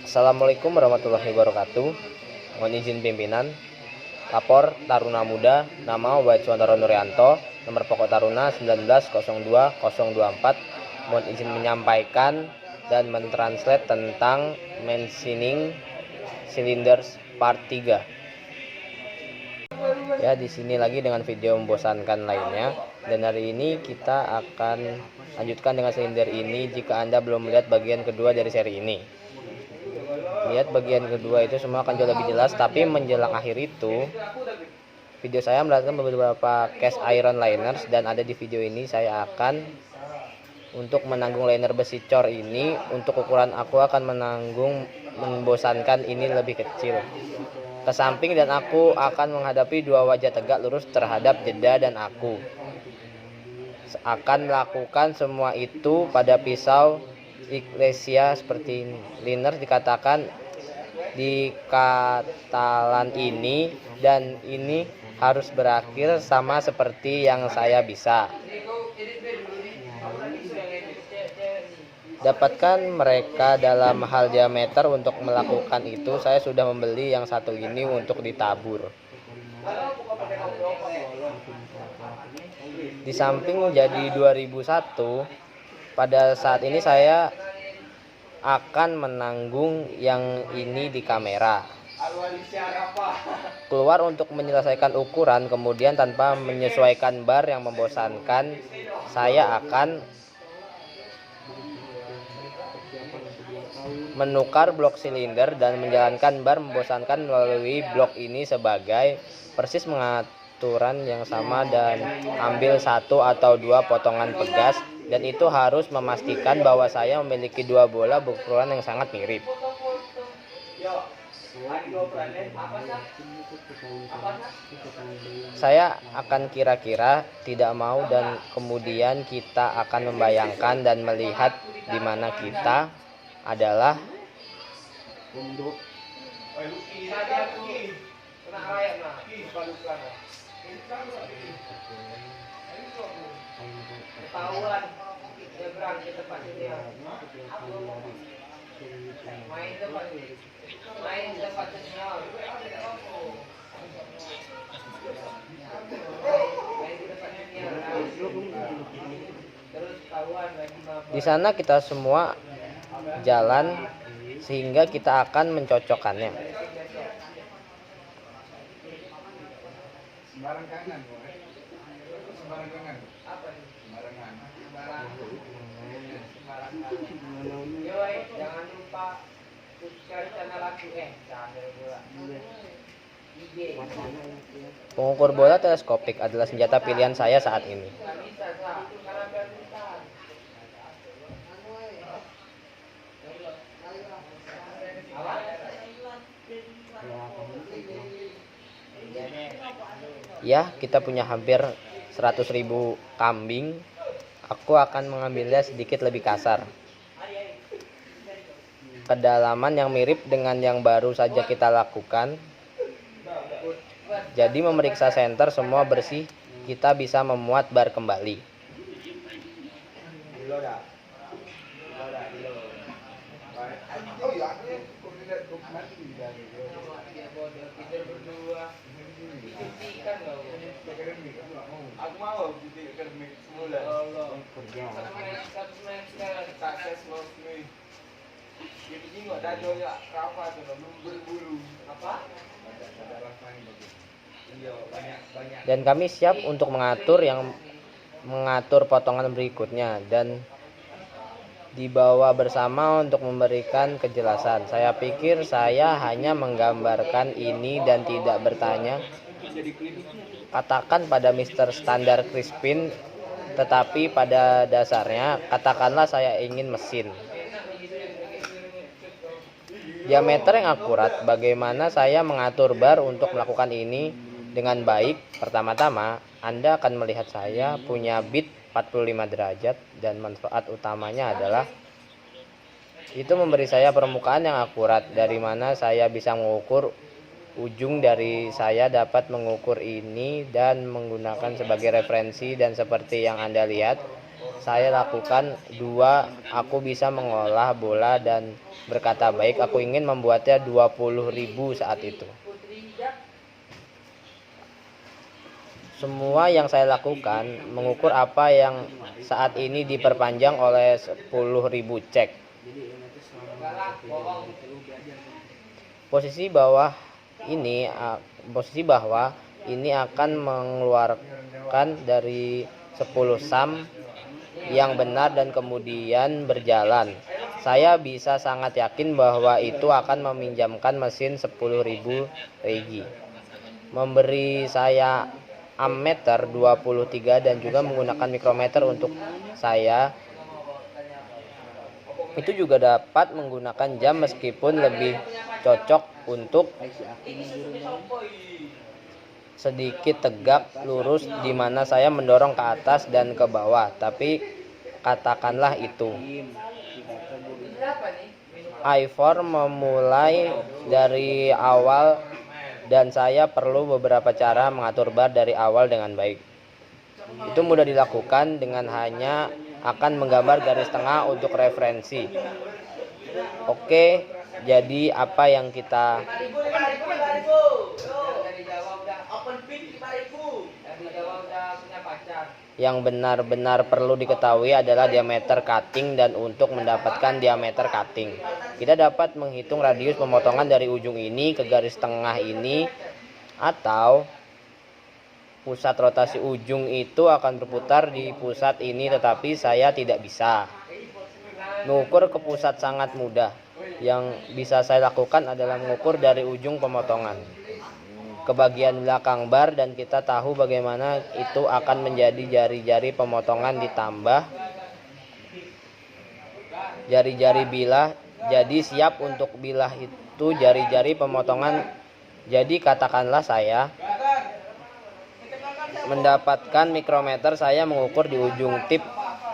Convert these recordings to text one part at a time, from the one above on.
Assalamualaikum warahmatullahi wabarakatuh. Mohon izin pimpinan. Lapor Taruna Muda, nama Wajwantara Nuryanto, nomor pokok Taruna 1902024. Mohon izin menyampaikan dan mentranslate tentang mentioning cylinders part 3. Ya, di sini lagi dengan video membosankan lainnya. Dan hari ini kita akan lanjutkan dengan silinder ini jika Anda belum melihat bagian kedua dari seri ini. Lihat bagian kedua itu semua akan jauh lebih jelas, tapi menjelang akhir itu video saya melihatkan beberapa cast iron liners, dan ada di video ini saya akan untuk menanggung liner besi cor ini. Untuk ukuran aku akan menanggung membosankan ini lebih kecil ke samping, dan aku akan menghadapi dua wajah tegak lurus terhadap jeda, dan aku akan melakukan semua itu pada pisau Iglesia seperti ini. Liner dikatakan di Katalan ini, dan ini harus berakhir sama seperti yang saya bisa. Dapatkan mereka dalam hal diameter. Untuk melakukan itu saya sudah membeli yang satu ini untuk ditabur. Di samping jadi 2001, pada saat ini saya akan menanggung yang ini di kamera. Keluar untuk menyelesaikan ukuran, kemudian tanpa menyesuaikan bar yang membosankan, saya akan menukar blok silinder dan menjalankan bar membosankan melalui blok ini sebagai persis pengaturan yang sama, dan ambil satu atau dua potongan pegas, dan itu harus memastikan bahwa saya memiliki dua bola berukuran yang sangat mirip. Saya akan kira-kira tidak mau, dan kemudian kita akan membayangkan dan melihat di mana kita adalah di sana kita semua jalan sehingga kita akan mencocokkannya. Jangan lupa subscribe channel aku Pengukur bola teleskopik adalah senjata pilihan saya saat ini. Ya, kita punya hampir 100.000 kambing. Aku akan mengambilnya sedikit lebih kasar. Kedalaman yang mirip dengan yang baru saja kita lakukan. Jadi memeriksa senter semua bersih, kita bisa memuat bar kembali. Aku mau jadi akademik semula. Jadi nggak ada joya apa tuh berbulu apa? Dan kami siap untuk mengatur potongan berikutnya dan dibawa bersama untuk memberikan kejelasan. Saya pikir saya hanya menggambarkan ini dan tidak bertanya. Katakan pada Mr. Standar Crispin, tetapi pada dasarnya katakanlah saya ingin mesin diameter yang akurat. Bagaimana saya mengatur bar untuk melakukan ini dengan baik? Pertama-tama, Anda akan melihat saya punya bit 45 derajat, dan manfaat utamanya adalah itu memberi saya permukaan yang akurat, dari mana saya bisa mengukur ujung dari saya dapat mengukur ini dan menggunakan sebagai referensi. Dan seperti yang Anda lihat, saya lakukan. 2. Aku bisa mengolah bola dan berkata baik. Aku ingin membuatnya 20.000 saat itu. Semua yang saya lakukan mengukur apa yang saat ini diperpanjang oleh 10.000 cek. Posisi bahwa ini akan mengeluarkan dari 10 sum yang benar dan kemudian berjalan. Saya bisa sangat yakin bahwa itu akan meminjamkan mesin 10.000 regi, memberi saya ammeter 23 dan juga menggunakan mikrometer untuk saya. Itu juga dapat menggunakan jam meskipun lebih cocok untuk sedikit tegak lurus di mana saya mendorong ke atas dan ke bawah. Tapi katakanlah itu. Ivor memulai dari awal dan saya perlu beberapa cara mengatur bar dari awal dengan baik. Itu mudah dilakukan dengan hanya akan menggambar garis tengah untuk referensi. Oke, jadi apa yang kita yang benar-benar perlu diketahui adalah diameter cutting, dan untuk mendapatkan diameter cutting, kita dapat menghitung radius pemotongan dari ujung ini ke garis tengah ini, atau pusat rotasi ujung itu akan berputar di pusat ini, tetapi saya tidak bisa mengukur ke pusat. Sangat mudah. Yang bisa saya lakukan adalah mengukur dari ujung pemotongan ke bagian belakang bar, dan kita tahu bagaimana itu akan menjadi jari-jari pemotongan ditambah jari-jari bilah. Jadi siap untuk bilah itu jari-jari pemotongan. Jadi katakanlah saya mendapatkan mikrometer, saya mengukur di ujung tip,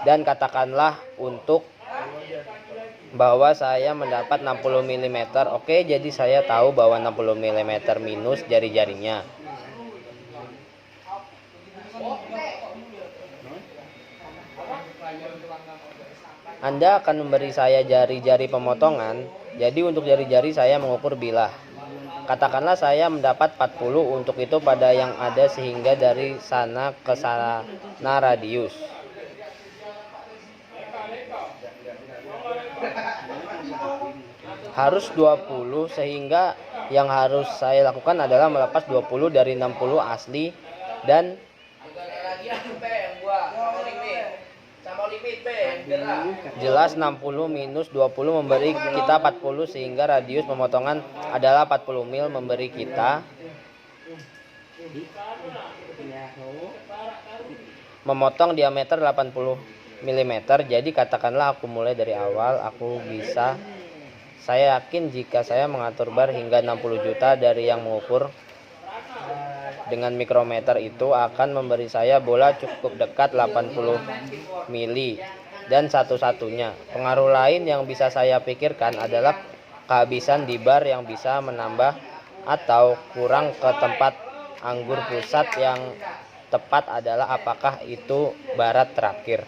dan katakanlah untuk bahwa saya mendapat 60 mm. Oke, jadi saya tahu bahwa 60 mm minus jari-jarinya. Anda akan memberi saya jari-jari pemotongan. Jadi untuk jari-jari saya mengukur bilah. Katakanlah saya mendapat 40. Untuk itu pada yang ada, sehingga dari sana ke sana radius. Harus 20, sehingga yang harus saya lakukan adalah melepas 20 dari 60 asli, dan jelas 60 minus 20 memberi kita 40, sehingga radius pemotongan adalah 40 mil memberi kita memotong diameter 80 mm. Jadi katakanlah aku mulai dari awal. Saya yakin jika saya mengatur bar hingga 60 juta dari yang mengukur dengan mikrometer itu akan memberi saya bola cukup dekat 80 mili. Dan satu-satunya pengaruh lain yang bisa saya pikirkan adalah kehabisan di bar yang bisa menambah atau kurang ke tempat anggur pusat yang tepat adalah apakah itu barat terakhir.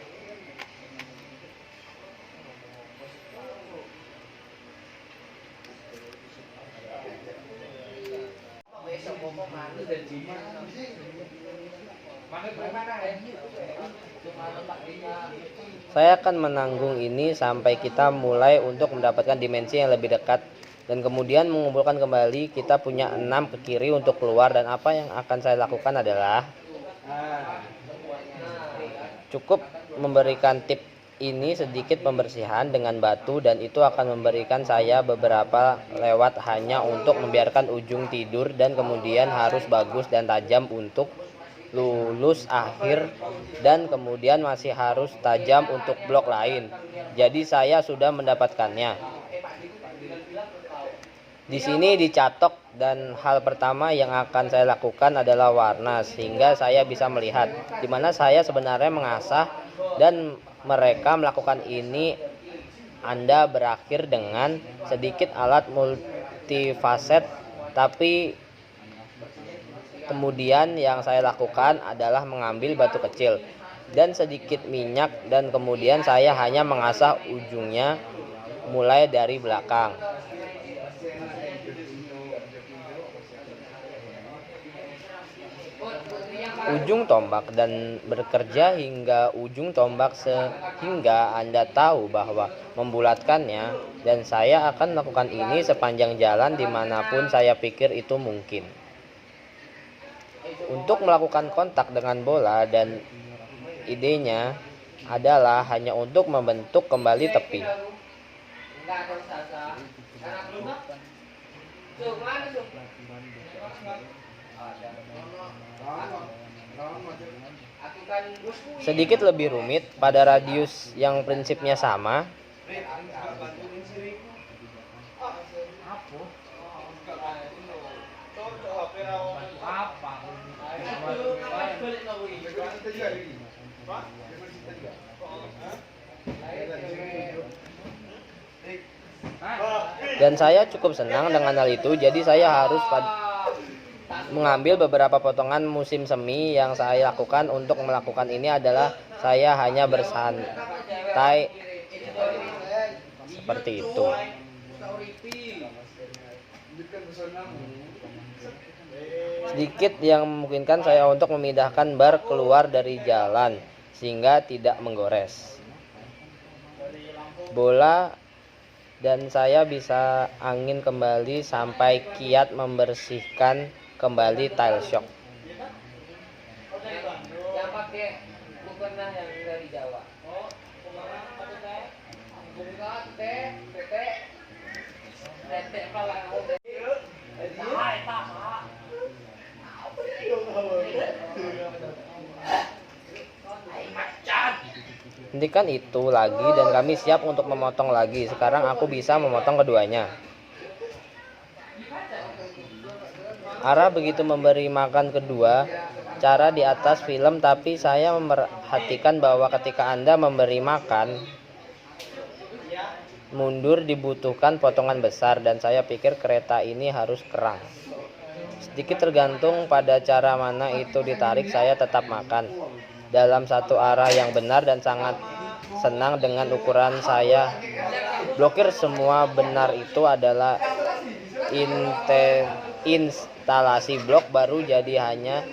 Saya akan menanggung ini sampai kita mulai untuk mendapatkan dimensi yang lebih dekat, dan kemudian mengumpulkan kembali. Kita punya 6 ke kiri untuk keluar, dan apa yang akan saya lakukan adalah cukup memberikan tip ini sedikit pembersihan dengan batu, dan itu akan memberikan saya beberapa lewat hanya untuk membiarkan ujung tidur, dan kemudian harus bagus dan tajam untuk lulus akhir, dan kemudian masih harus tajam untuk blok lain. Jadi saya sudah mendapatkannya. Di sini dicatok, dan hal pertama yang akan saya lakukan adalah warna, sehingga saya bisa melihat di mana saya sebenarnya mengasah, dan mereka melakukan ini. Anda berakhir dengan sedikit alat multifaset, tapi kemudian yang saya lakukan adalah mengambil batu kecil. dan sedikit minyak, dan kemudian saya hanya mengasah ujungnya mulai dari belakang. Ujung tombak dan bekerja hingga ujung tombak sehingga Anda tahu bahwa membulatkannya, dan saya akan melakukan ini sepanjang jalan dimanapun saya pikir itu mungkin. Untuk melakukan kontak dengan bola, dan idenya adalah hanya untuk membentuk kembali tepi. Sedikit lebih rumit pada radius yang prinsipnya sama. Dan saya cukup senang dengan hal itu, jadi saya harus mengambil beberapa potongan musim semi. Yang saya lakukan untuk melakukan ini adalah saya hanya bersantai seperti itu. Sedikit yang memungkinkan saya untuk memindahkan bar keluar dari jalan sehingga tidak menggores bola, dan saya bisa angin kembali sampai kiat membersihkan kembali tile shock. Hentikan itu lagi dan kami siap untuk memotong lagi. Sekarang aku bisa memotong keduanya. Ara begitu memberi makan kedua cara di atas film, tapi saya memperhatikan bahwa ketika Anda memberi makan mundur dibutuhkan potongan besar, dan saya pikir kereta ini harus kerang. Sedikit tergantung pada cara mana itu ditarik, saya tetap makan dalam satu arah yang benar dan sangat senang dengan ukuran saya. Blokir semua benar itu adalah instalasi blok baru, jadi hanya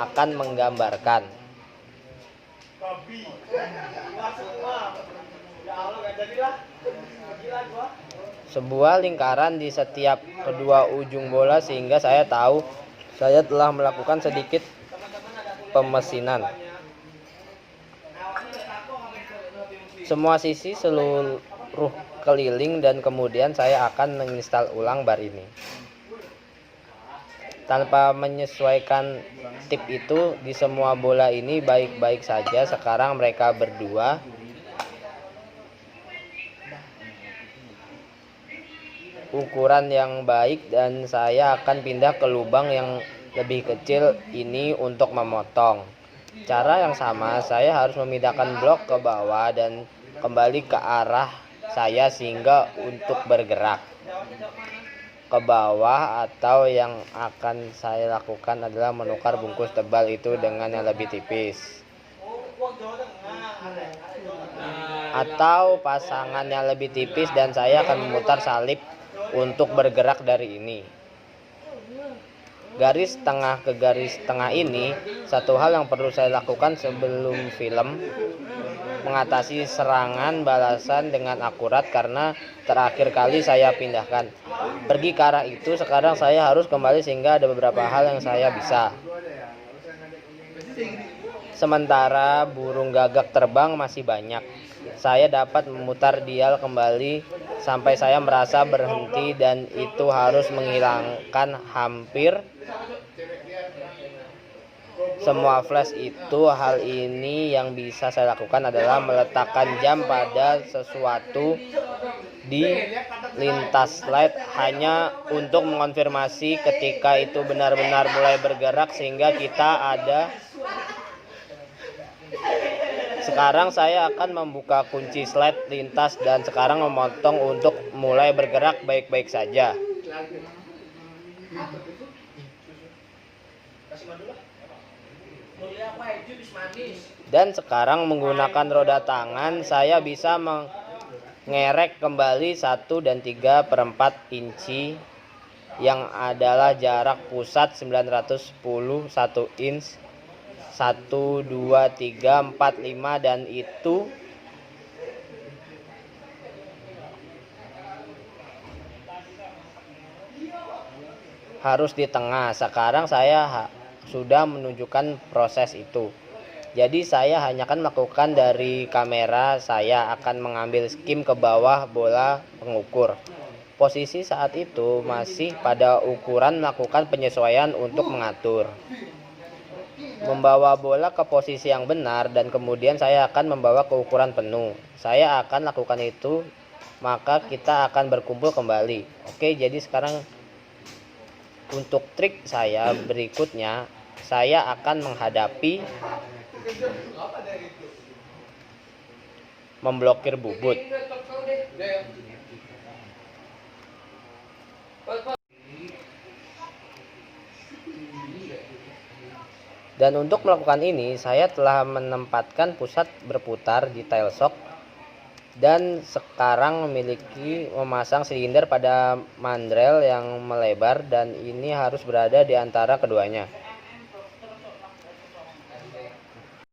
akan menggambarkan sebuah lingkaran di setiap kedua ujung bola, sehingga saya tahu saya telah melakukan sedikit pemesinan semua sisi seluruh keliling, dan kemudian saya akan menginstal ulang bar ini tanpa menyesuaikan tip itu di semua bola ini baik-baik saja. Sekarang mereka berdua ukuran yang baik, dan saya akan pindah ke lubang yang lebih kecil ini untuk memotong. Cara yang sama, saya harus memindahkan blok ke bawah dan kembali ke arah saya sehingga untuk bergerak ke bawah, atau yang akan saya lakukan adalah menukar bungkus tebal itu dengan yang lebih tipis atau pasangan yang lebih tipis, dan saya akan memutar salib untuk bergerak dari ini garis tengah ke garis tengah ini. Satu hal yang perlu saya lakukan sebelum film mengatasi serangan balasan dengan akurat, karena terakhir kali saya pindahkan pergi ke arah itu. Sekarang saya harus kembali sehingga ada beberapa hal yang saya bisa. Sementara burung gagak terbang masih banyak, saya dapat memutar dial kembali sampai saya merasa berhenti, dan itu harus menghilangkan hampir semua flash itu. Hal ini yang bisa saya lakukan adalah meletakkan jam pada sesuatu di lintas slide hanya untuk mengonfirmasi ketika itu benar-benar mulai bergerak, sehingga kita ada. Sekarang saya akan membuka kunci slide lintas dan sekarang memotong untuk mulai bergerak baik-baik saja. Dan sekarang menggunakan roda tangan saya bisa mengerek kembali 1 dan 3/4 inci yang adalah jarak pusat 910 1 inch 1, 2, 3, 4, 5 dan itu harus di tengah. Sekarang saya sudah menunjukkan proses itu. Jadi saya hanya akan melakukan dari kamera, saya akan mengambil skim ke bawah bola pengukur. Posisi saat itu masih pada ukuran melakukan penyesuaian untuk mengatur. Membawa bola ke posisi yang benar dan kemudian saya akan membawa ke ukuran penuh. Saya akan lakukan itu, maka kita akan berkumpul kembali. Oke, jadi sekarang untuk trik saya berikutnya, saya akan menghadapi memblokir bubut. Dan untuk melakukan ini, saya telah menempatkan pusat berputar di tail shock dan sekarang memasang silinder pada mandrel yang melebar dan ini harus berada di antara keduanya.